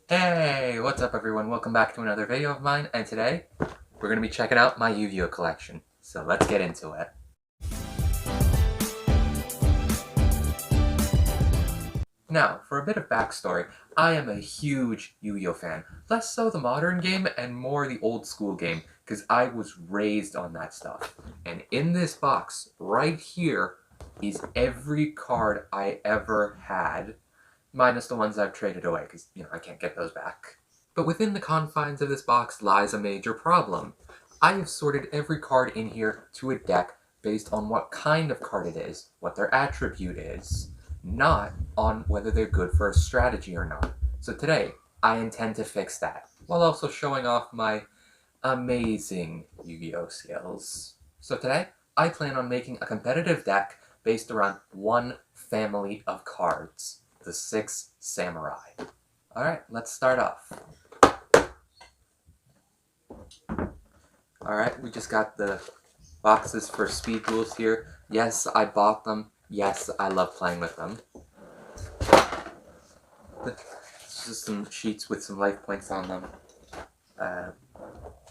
Hey, what's up everyone? Welcome back to another video of mine, and today we're going to be checking out my Yu-Gi-Oh collection. So let's get into it. Now, for a bit of backstory, I am a huge Yu-Gi-Oh fan. Less so the modern game and more the old school game, because I was raised on that stuff. And in this box, right here, is every card I ever had, minus the ones I've traded away, because, I can't get those back. But within the confines of this box lies a major problem. I have sorted every card in here to a deck based on what kind of card it is, what their attribute is, not on whether they're good for a strategy or not. So today, I intend to fix that, while also showing off my amazing Yu-Gi-Oh skills. So today, I plan on making a competitive deck based around one family of cards, the 6 Samurai. Alright, let's start off. Alright, we just got the boxes for speed duels here. Yes, I bought them. Yes, I love playing with them. It's just some sheets with some life points on them.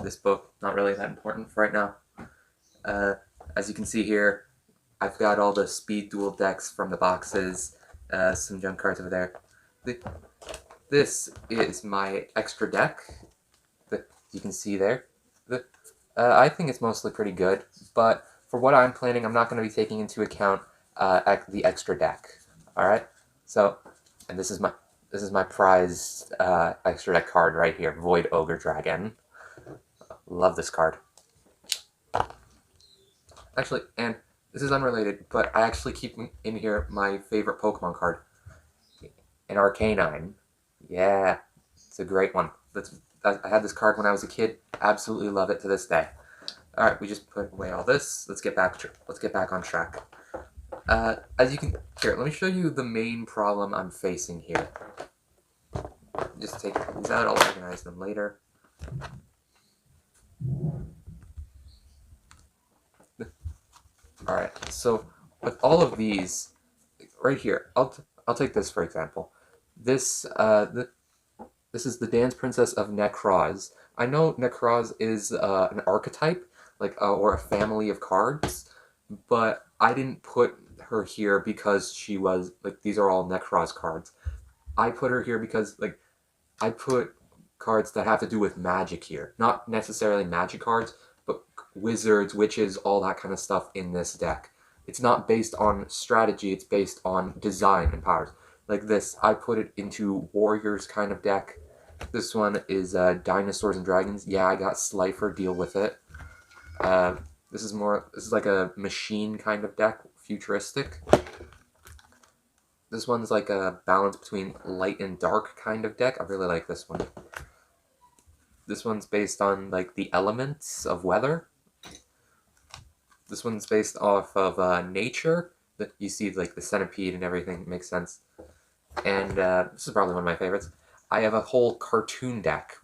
This book, not really that important for right now. As you can see here, I've got all the speed duel decks from the boxes, some junk cards over there. This is my extra deck that you can see there. I think it's mostly pretty good, but for what I'm planning, I'm not going to be taking into account the extra deck. All right, so and this is my prized extra deck card right here, Void Ogre Dragon. Love this card. Actually, and this is unrelated, but I actually keep in here my favorite Pokemon card, an Arcanine. Yeah, it's a great one. I had this card when I was a kid. Absolutely love it to this day. All right, we just put away all this. Let's get back on track. As you can here, let me show you the main problem I'm facing here. Just take these out. I'll organize them later. All right. So with all of these, right here, I'll take this for example. This this is the Dance Princess of Necroz. I know Necroz is an archetype, or a family of cards, but I didn't put her here because she was, these are all Necroz cards. I put her here because, I put cards that have to do with magic here. Not necessarily magic cards, but wizards, witches, all that kind of stuff in this deck. It's not based on strategy, it's based on design and powers. Like this, I put it into Warriors kind of deck. This one is Dinosaurs and Dragons. Yeah, I got Slifer, deal with it. This is like a machine kind of deck, futuristic. This one's like a balance between light and dark kind of deck. I really like this one. This one's based on the elements of weather. This one's based off of nature. That you see the centipede and everything. It makes sense. And this is probably one of my favorites. I have a whole cartoon deck,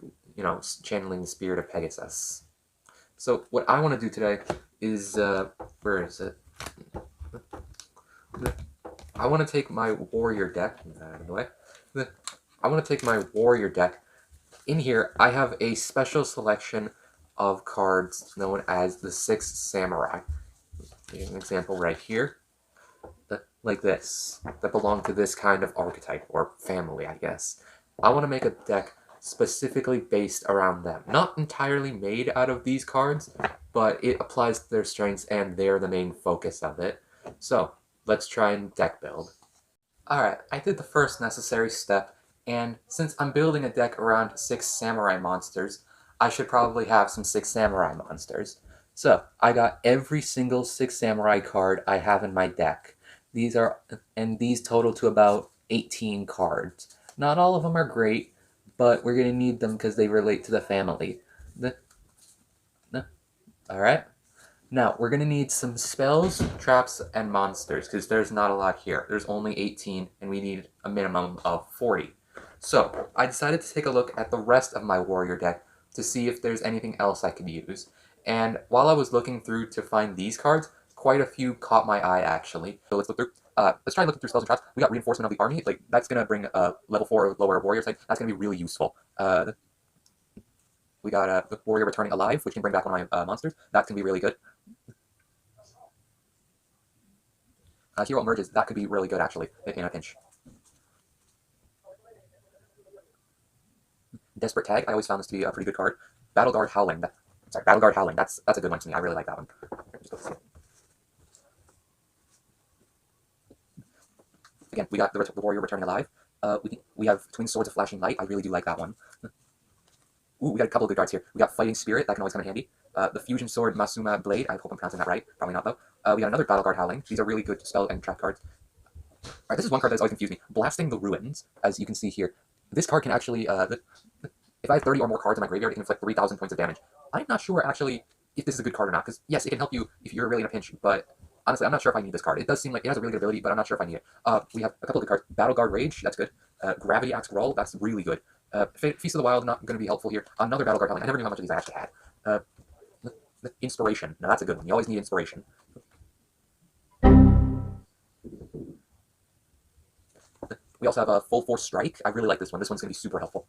channeling the spirit of Pegasus. So what I want to do today is, where is it? I want to take my warrior deck, out of the way. I want to take my warrior deck. In here, I have a special selection of cards known as the 6 Samurai. Here's an example right here. Like this, that belong to this kind of archetype, or family, I guess. I want to make a deck specifically based around them. Not entirely made out of these cards, but it applies to their strengths and they're the main focus of it. So, let's try and deck build. Alright, I did the first necessary step, and since I'm building a deck around 6 samurai monsters, I should probably have some 6 samurai monsters. So, I got every single 6 samurai card I have in my deck. These total to about 18 cards. Not all of them are great, but we're going to need them because they relate to the family. Alright? Now, we're going to need some spells, traps, and monsters, because there's not a lot here. There's only 18, and we need a minimum of 40. So, I decided to take a look at the rest of my warrior deck to see if there's anything else I could use. And while I was looking through to find these cards, quite a few caught my eye, actually. So let's look through. Let's try looking through spells and traps. We got reinforcement of the army. Like that's gonna bring level 4 or lower warriors. Like that's gonna be really useful. We got the warrior returning alive, which can bring back one of my monsters. That's gonna be really good. Hero emerges. That could be really good actually in a pinch. Desperate Tag. I always found this to be a pretty good card. Battle Guard Howling. Battle Guard Howling. That's a good one to me. I really like that one. Again, we got the warrior returning alive. We have Twin Swords of Flashing Light. I really do like that one. Ooh, we got a couple of good cards here. We got Fighting Spirit. That can always come in handy. The Fusion Sword Masuma Blade. I hope I'm pronouncing that right. Probably not, though. We got another Battle Guard Howling. These are really good spell and trap cards. Alright, this is one card that's always confused me. Blasting the Ruins, as you can see here. This card can actually, if I have 30 or more cards in my graveyard, it can inflict 3,000 points of damage. I'm not sure, actually, if this is a good card or not, because, yes, it can help you if you're really in a pinch, but honestly, I'm not sure if I need this card. It does seem like it has a really good ability, but I'm not sure if I need it. We have a couple of good cards. Battle Guard Rage, that's good. Gravity Axe Roll, that's really good. Feast of the Wild, not going to be helpful here. Another Battle Guard Howling. I never knew how much of these I actually had. Inspiration. Now, that's a good one. You always need inspiration. We also have a Full Force Strike. I really like this one. This one's going to be super helpful.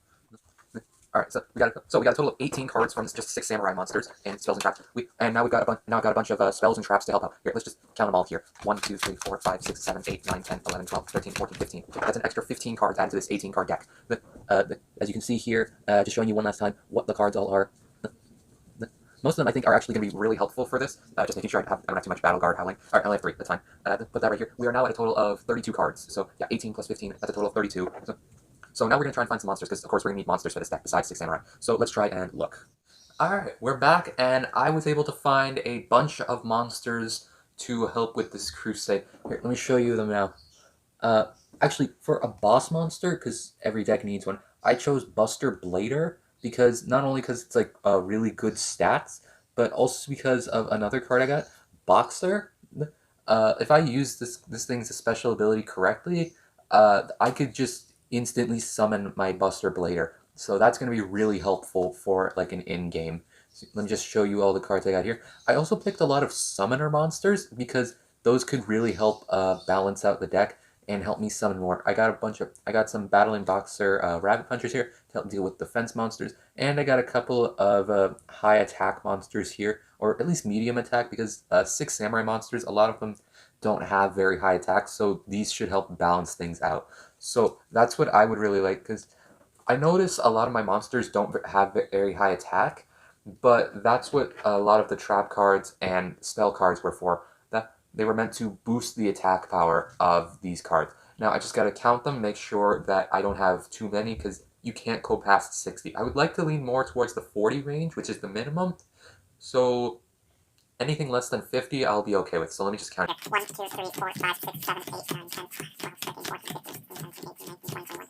All right, so we got a total of 18 cards from just 6 samurai monsters and spells and traps. Now we've got a bunch of spells and traps to help out. Here, let's just count them all here. 1, 2, 3, 4, 5, 6, 7, 8, 9, 10, 11, 12, 13, 14, 15. That's an extra 15 cards added to this 18 card deck. As you can see here, just showing you one last time what the cards all are. Most of them, I think, are actually going to be really helpful for this. Just making sure I don't have too much Battle Guard Howling. All right, I only have 3. That's fine. Put that right here. We are now at a total of 32 cards. So, yeah, 18 plus 15. That's a total of 32. So now we're going to try and find some monsters, because, of course, we're going to need monsters for this deck besides 6 samurai. So let's try and look. Alright, we're back, and I was able to find a bunch of monsters to help with this crusade. Here, let me show you them now. Actually, for a boss monster, because every deck needs one, I chose Buster Blader, because not only because it's like really good stats, but also because of another card I got, Boxer. If I use this thing's special ability correctly, I could just instantly summon my Buster Blader. So that's going to be really helpful for like an in-game. So let me just show you all the cards I got here. I also picked a lot of summoner monsters because those could really help balance out the deck and help me summon more. I got some Battling Boxer Rabbit Punchers here to help deal with defense monsters, and I got a couple of high attack monsters here, or at least medium attack, because 6 samurai monsters, a lot of them don't have very high attack, so these should help balance things out. So that's what I would really like, because I notice a lot of my monsters don't have very high attack, but that's what a lot of the trap cards and spell cards were for. That they were meant to boost the attack power of these cards. Now I just got to count them, make sure that I don't have too many, because you can't go past 60. I would like to lean more towards the 40 range, which is the minimum. So anything less than 50, I'll be okay with. So let me just count. 1, 2, 3, 4, 5, 6, 7, 8, 9, 10, 12, 13, 14, 15, 16, 17, 18, 19, 20, 21.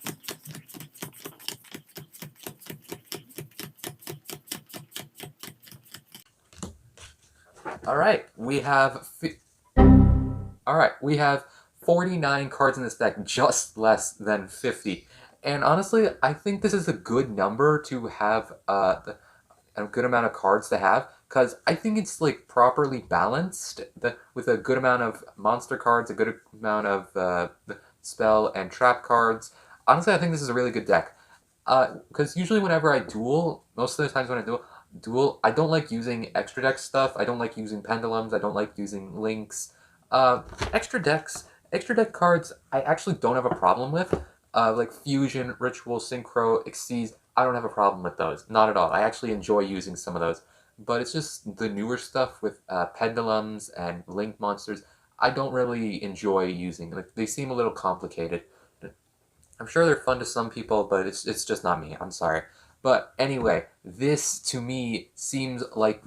All right, we have 49 cards in this deck, just less than 50. And honestly, I think this is a good number to have a good amount of cards to have, because I think it's like properly balanced with a good amount of monster cards, a good amount of spell and trap cards. Honestly, I think this is a really good deck. Because usually whenever I duel, most of the times when I duel, I don't like using extra deck stuff. I don't like using pendulums. I don't like using links. Extra deck cards, I actually don't have a problem with. Like Fusion, Ritual, Synchro, Exceed, I don't have a problem with those. Not at all. I actually enjoy using some of those. But it's just the newer stuff with pendulums and link monsters, I don't really enjoy using. Like, they seem a little complicated. I'm sure they're fun to some people, but it's just not me. I'm sorry. But anyway, this to me seems like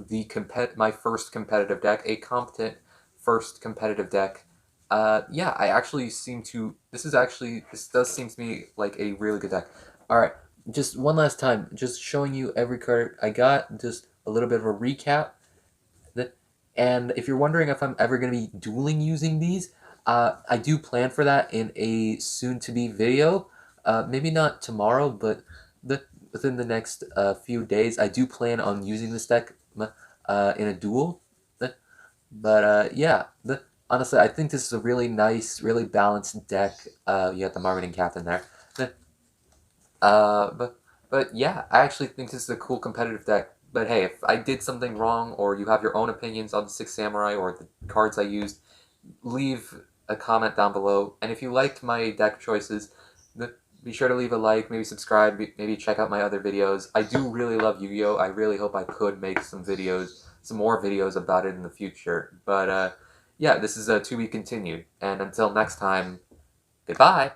my first competitive deck, a competent first competitive deck. Yeah, I actually seem to. This does seem to me like a really good deck. All right, just one last time, just showing you every card I got. Just a little bit of a recap. And if you're wondering if I'm ever going to be dueling using these, I do plan for that in a soon-to-be video. Maybe not tomorrow, but within the next few days, I do plan on using this deck in a duel. But yeah, Honestly, I think this is a really nice, really balanced deck. You have the marketing captain there. Uh, but but yeah, I actually think this is a cool competitive deck. But hey, if I did something wrong, or you have your own opinions on the Six Samurai or the cards I used, leave a comment down below. And if you liked my deck choices, be sure to leave a like, maybe subscribe, maybe check out my other videos. I do really love Yu-Gi-Oh! I really hope I could make some more videos about it in the future. But yeah, this is to be continued. And until next time, goodbye!